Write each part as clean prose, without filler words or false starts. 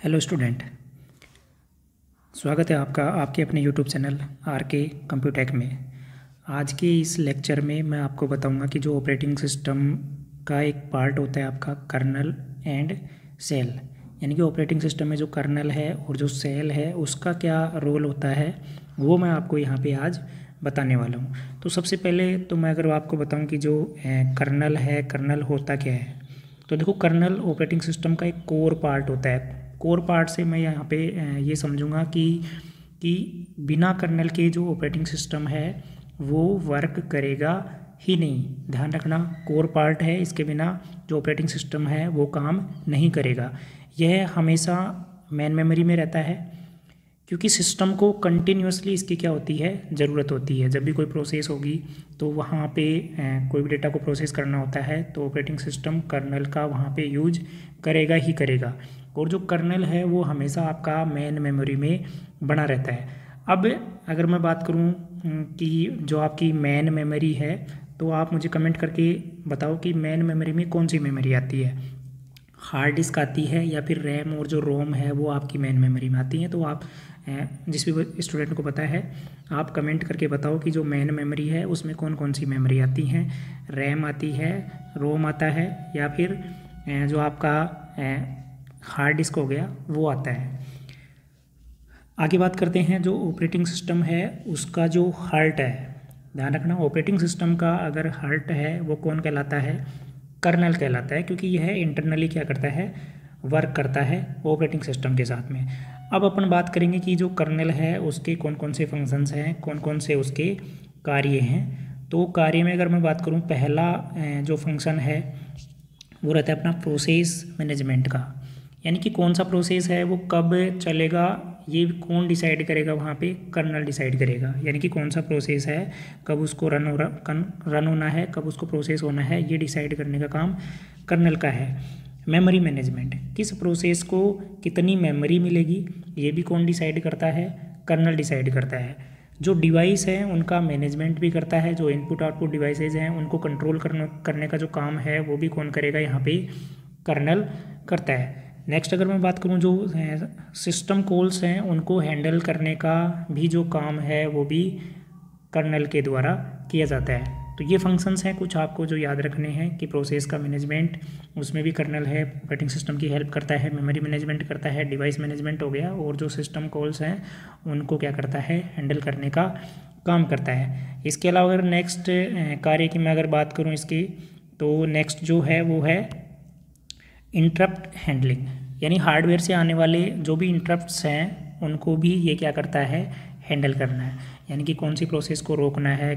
Hello student. स्वागत है आपका आपके अपने यूट्यूब चैनल आर.के. कंप्यूटेक में। आज के इस लेक्चर में मैं आपको बताऊंगा कि जो ऑपरेटिंग सिस्टम का एक पार्ट होता है आपका कर्नल एंड सेल, यानी कि ऑपरेटिंग सिस्टम में जो कर्नल है और जो सेल है उसका क्या रोल होता है वो मैं आपको यहाँ पे आज बताने वाला हूँ। तो सबसे पहले तो मैं अगर आपको बताऊँ कि जो कर्नल है, कर्नल होता क्या है। तो देखो, कर्नल ऑपरेटिंग सिस्टम का एक कोर पार्ट होता है। कोर पार्ट से मैं यहाँ पे ये समझूंगा कि बिना कर्नल के जो ऑपरेटिंग सिस्टम है वो वर्क करेगा ही नहीं। ध्यान रखना, कोर पार्ट है, इसके बिना जो ऑपरेटिंग सिस्टम है वो काम नहीं करेगा। यह हमेशा मेन मेमोरी में रहता है, क्योंकि सिस्टम को कंटिन्यूसली इसकी क्या होती है, ज़रूरत होती है। जब भी कोई प्रोसेस होगी तो वहाँ पे कोई भी डेटा को प्रोसेस करना होता है तो ऑपरेटिंग सिस्टम कर्नल का वहाँ पे यूज करेगा ही करेगा। और जो कर्नल है वो हमेशा आपका मेन मेमोरी में बना रहता है। अब अगर मैं बात करूँ कि जो आपकी मेन मेमोरी है, तो आप मुझे कमेंट करके बताओ कि मेन मेमोरी में कौन सी मेमोरी आती है, हार्ड डिस्क आती है या फिर रैम और जो रोम है वो आपकी मेन मेमोरी में आती है। तो आप जिस भी स्टूडेंट को पता है आप कमेंट करके बताओ कि जो मेन मेमोरी है उसमें कौन कौन सी मेमोरी आती हैं। रैम आती है, रोम आता है, या फिर जो आपका हार्ड डिस्क हो गया वो आता है। आगे बात करते हैं जो ऑपरेटिंग सिस्टम है उसका जो हार्ट है। ध्यान रखना, ऑपरेटिंग सिस्टम का अगर हार्ट है वो कौन कहलाता है, कर्नल कहलाता है, क्योंकि यह इंटरनली क्या करता है, वर्क करता है ऑपरेटिंग सिस्टम के साथ में। अब अपन बात करेंगे कि जो कर्नल है उसके कौन कौन से फंक्शंस हैं, कौन कौन से उसके कार्य हैं। तो कार्य में अगर मैं बात करूं, पहला जो फंक्शन है वो रहता है अपना प्रोसेस मैनेजमेंट का, यानी कि कौन सा प्रोसेस है वो कब चलेगा ये कौन डिसाइड करेगा, वहाँ पे कर्नल डिसाइड करेगा। यानी कि कौन सा प्रोसेस है, कब उसको रन होना है, कब उसको प्रोसेस होना है, ये डिसाइड करने का काम कर्नल का है। मेमोरी मैनेजमेंट, किस प्रोसेस को कितनी मेमोरी मिलेगी ये भी कौन डिसाइड करता है, कर्नल डिसाइड करता है। जो डिवाइस हैं उनका मैनेजमेंट भी करता है, जो इनपुट आउटपुट डिवाइसेज हैं उनको कंट्रोल करने का जो काम है वो भी कौन करेगा, यहाँ पे कर्नल करता है। नेक्स्ट अगर मैं बात करूं, जो सिस्टम कॉल्स हैं उनको हैंडल करने का भी जो काम है वो भी कर्नल के द्वारा किया जाता है। तो ये फंक्शंस हैं कुछ आपको जो याद रखने हैं कि प्रोसेस का मैनेजमेंट उसमें भी कर्नल है, ऑपरेटिंग सिस्टम की हेल्प करता है, मेमोरी मैनेजमेंट करता है, डिवाइस मैनेजमेंट हो गया, और जो सिस्टम कॉल्स हैं उनको क्या करता है, हैंडल करने का काम करता है। इसके अलावा अगर नेक्स्ट कार्य की मैं अगर बात करूँ इसकी, तो नेक्स्ट जो है वो है इंटरप्ट हैंडलिंग, यानी हार्डवेयर से आने वाले जो भी इंटरप्ट्स हैं उनको भी ये क्या करता है, हैंडल करना है। यानी कि कौन सी प्रोसेस को रोकना है,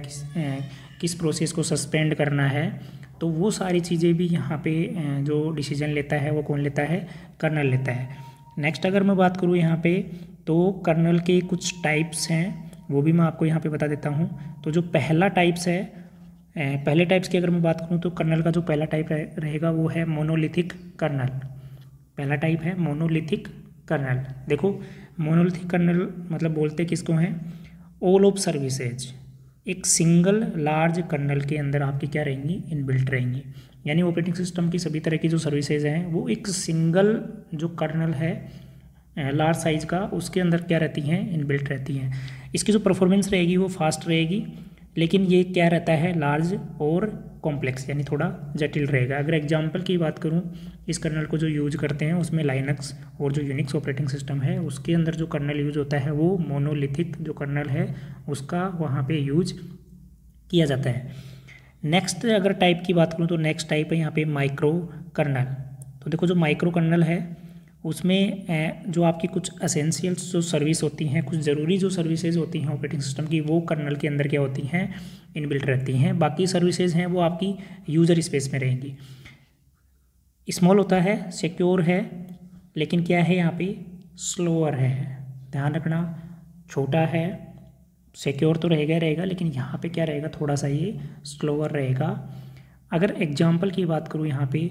किस प्रोसेस को सस्पेंड करना है, तो वो सारी चीज़ें भी यहाँ पे जो डिसीजन लेता है वो कौन लेता है, कर्नल लेता है। नेक्स्ट अगर मैं बात करूँ यहाँ पे, तो कर्नल के कुछ टाइप्स हैं वो भी मैं आपको यहाँ पे बता देता हूँ। तो जो पहला टाइप्स है, पहले टाइप्स की अगर मैं बात करूँ तो कर्नल का जो पहला टाइप रहेगा वो है मोनोलिथिक कर्नल। पहला टाइप है मोनोलिथिक कर्नल। देखो, मोनोलिथिक कर्नल मतलब बोलते किसको हैं, ऑल ऑफ सर्विसेज एक सिंगल लार्ज कर्नल के अंदर आपकी क्या रहेंगी, इनबिल्ट रहेंगी। यानी ऑपरेटिंग सिस्टम की सभी तरह की जो सर्विसेज हैं वो एक सिंगल जो कर्नल है लार्ज साइज का उसके अंदर क्या रहती हैं, इनबिल्ट रहती हैं। इसकी जो परफॉर्मेंस रहेगी वो फास्ट रहेगी, लेकिन ये क्या रहता है, लार्ज और कॉम्प्लेक्स, यानी थोड़ा जटिल रहेगा। अगर एग्जांपल की बात करूं, इस कर्नल को जो यूज करते हैं उसमें लाइनक्स और जो यूनिक्स ऑपरेटिंग सिस्टम है उसके अंदर जो कर्नल यूज होता है वो मोनोलिथिक जो कर्नल है उसका वहाँ पे यूज किया जाता है। नेक्स्ट अगर टाइप की बात करूँ तो नेक्स्ट टाइप है यहाँ पे माइक्रो कर्नल। तो देखो, जो माइक्रो कर्नल है उसमें जो आपकी कुछ एसेंशियल्स जो सर्विस होती हैं, कुछ ज़रूरी जो सर्विसेज होती हैं ऑपरेटिंग सिस्टम की, वो कर्नल के अंदर क्या होती हैं, इनबिल्ट रहती हैं। बाकी सर्विसेज हैं वो आपकी यूज़र स्पेस में रहेंगी। स्मॉल होता है, सिक्योर है, लेकिन क्या है यहाँ पे, स्लोअर है। ध्यान रखना, छोटा है, सिक्योर तो रहेगा रहेगा, लेकिन यहाँ पे क्या रहेगा, थोड़ा सा ये स्लोअर रहेगा। अगर एग्जाम्पल की बात करूँ यहाँ पे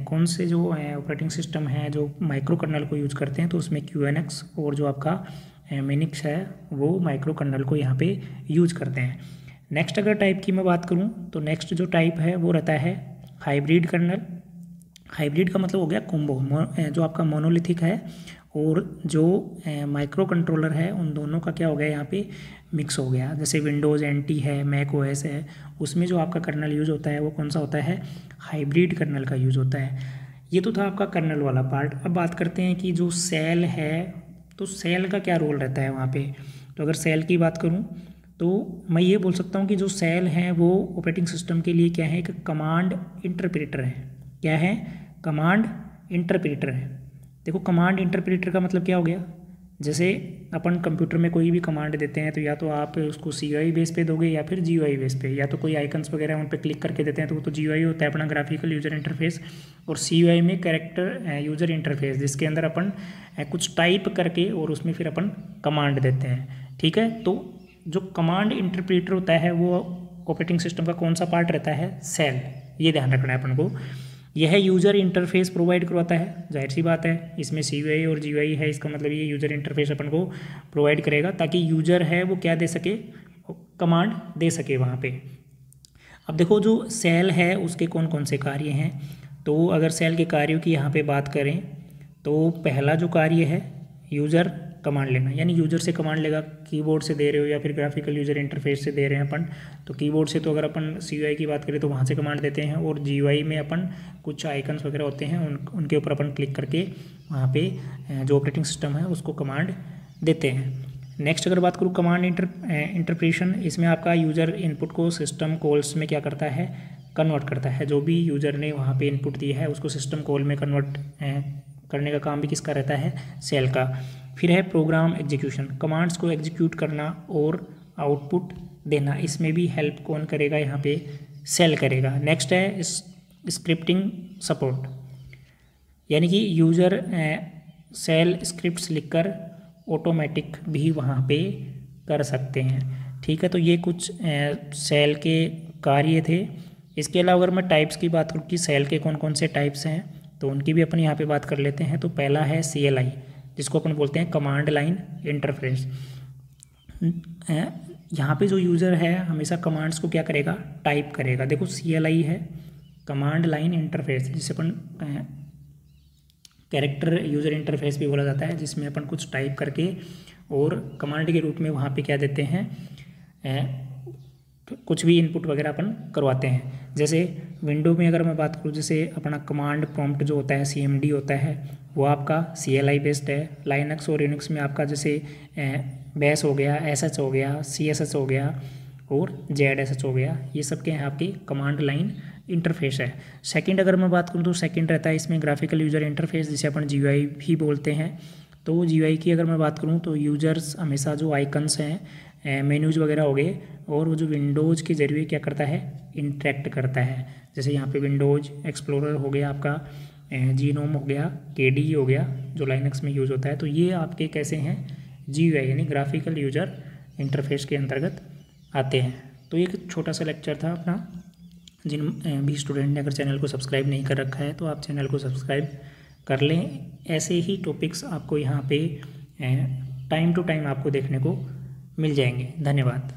कौन से जो ऑपरेटिंग सिस्टम है जो माइक्रो कर्नल को यूज़ करते हैं, तो उसमें QNX और जो आपका मिनिक्स है वो माइक्रो कर्नल को यहाँ पे यूज़ करते हैं। नेक्स्ट अगर टाइप की मैं बात करूँ तो नेक्स्ट जो टाइप है वो रहता है हाइब्रिड कर्नल। हाइब्रिड का मतलब हो गया कॉम्बो, जो आपका मोनोलिथिक है और जो माइक्रो कंट्रोलर है उन दोनों का क्या हो गया यहाँ पे मिक्स हो गया। जैसे विंडोज़ NT है, मैक OS है, उसमें जो आपका कर्नल यूज़ होता है वो कौन सा होता है, हाइब्रिड कर्नल का यूज़ होता है। ये तो था आपका कर्नल वाला पार्ट। अब बात करते हैं कि जो सेल है, तो सेल का क्या रोल रहता है वहाँ पे। तो अगर सेल की बात करूँ तो मैं ये बोल सकता हूँ कि जो सेल है वो ऑपरेटिंग सिस्टम के लिए क्या है, एक कमांड इंटरप्रेटर है। क्या है, कमांड इंटरप्रेटर है। देखो कमांड इंटरप्रेटर का मतलब क्या हो गया, जैसे अपन कंप्यूटर में कोई भी कमांड देते हैं तो या तो आप उसको CUI बेस पे दोगे या फिर GUI बेस पे, या तो कोई आइकन्स वगैरह उन पर क्लिक करके देते हैं तो वो तो GUI होता है अपना, ग्राफिकल यूजर इंटरफेस, और CUI में कैरेक्टर यूजर इंटरफेस, जिसके अंदर अपन कुछ टाइप करके और उसमें फिर अपन कमांड देते हैं। ठीक है, तो जो कमांड इंटरप्रेटर होता है वो ऑपरेटिंग सिस्टम का कौन सा पार्ट रहता है, सेल। ये ध्यान रखना है अपन को। यह यूज़र इंटरफेस प्रोवाइड करवाता है, जाहिर सी बात है, इसमें CUI और GUI है, इसका मतलब ये यूज़र इंटरफेस अपन को प्रोवाइड करेगा ताकि यूज़र है वो क्या दे सके, कमांड दे सके वहाँ पे। अब देखो जो सेल है उसके कौन कौन से कार्य हैं। तो अगर सेल के कार्यों की यहाँ पे बात करें तो पहला जो कार्य है यूज़र कमांड लेना, यानी यूज़र से कमांड लेगा, कीबोर्ड से दे रहे हो या फिर ग्राफिकल यूज़र इंटरफेस से दे रहे हैं अपन, तो कीबोर्ड से तो अगर अपन CUI की बात करें तो वहाँ से कमांड देते हैं, और GUI में अपन कुछ आइकन्स वगैरह होते हैं उनके ऊपर अपन क्लिक करके वहाँ पे जो ऑपरेटिंग सिस्टम है उसको कमांड देते हैं। नेक्स्ट अगर बात करूँ कमांड इंटरप्रेशन, इसमें आपका यूज़र इनपुट को सिस्टम कॉल्स में क्या करता है, कन्वर्ट करता है। जो भी यूज़र ने वहाँ पे इनपुट दिया है उसको सिस्टम कॉल में कन्वर्ट करने का काम भी किसका रहता है, सेल का। फिर है प्रोग्राम एग्जीक्यूशन, कमांड्स को एग्जीक्यूट करना और आउटपुट देना, इसमें भी हेल्प कौन करेगा, यहाँ पे सेल करेगा। नेक्स्ट है स्क्रिप्टिंग सपोर्ट, यानी कि यूज़र सेल स्क्रिप्ट्स लिखकर ऑटोमेटिक भी वहाँ पे कर सकते हैं। ठीक है, तो ये कुछ सेल के कार्य थे। इसके अलावा अगर मैं टाइप्स की बात करूँ कि सेल के कौन कौन से टाइप्स हैं तो उनकी भी अपन यहाँ पे बात कर लेते हैं। तो पहला है CLI, जिसको अपन बोलते हैं कमांड लाइन इंटरफेस। यहाँ पे जो यूज़र है हमेशा कमांड्स को क्या करेगा, टाइप करेगा। देखो CLI है कमांड लाइन इंटरफेस, जिसे अपन कैरेक्टर यूज़र इंटरफेस भी बोला जाता है, जिसमें अपन कुछ टाइप करके और कमांड के रूप में वहाँ पे क्या देते हैं, कुछ भी इनपुट वगैरह अपन करवाते हैं। जैसे विंडो में अगर मैं बात करूँ, जैसे अपना कमांड प्रॉम्प्ट जो होता है CMD होता है वो आपका CLI बेस्ड है। लाइनक्स और यूनिक्स में आपका जैसे बैश हो गया, SH हो गया, CSS हो गया और ZSH हो गया, ये सब के हैं आपकी कमांड लाइन इंटरफेस है। सेकंड अगर मैं बात करूँ तो सेकंड रहता है इसमें ग्राफिकल यूज़र इंटरफेस, जिसे अपन GUI भी बोलते हैं। तो GUI की अगर मैं बात करूँ तो यूज़र्स हमेशा जो आइकन्स हैं, मेन्यूज वगैरह हो गए, और वो जो विंडोज़ के ज़रिए क्या करता है, इंटरेक्ट करता है। जैसे यहाँ पे विंडोज़ एक्सप्लोरर हो गया आपका, जीनोम हो गया, KDE हो गया जो लाइनक्स में यूज़ होता है। तो ये आपके कैसे हैं, GUI यानी ग्राफिकल यूज़र इंटरफेस के अंतर्गत आते हैं। तो ये एक छोटा सा लेक्चर था अपना। जिन भी स्टूडेंट ने अगर चैनल को सब्सक्राइब नहीं कर रखा है तो आप चैनल को सब्सक्राइब कर लें। ऐसे ही टॉपिक्स आपको यहाँ पे टाइम टू टाइम आपको देखने को मिल जाएंगे। धन्यवाद।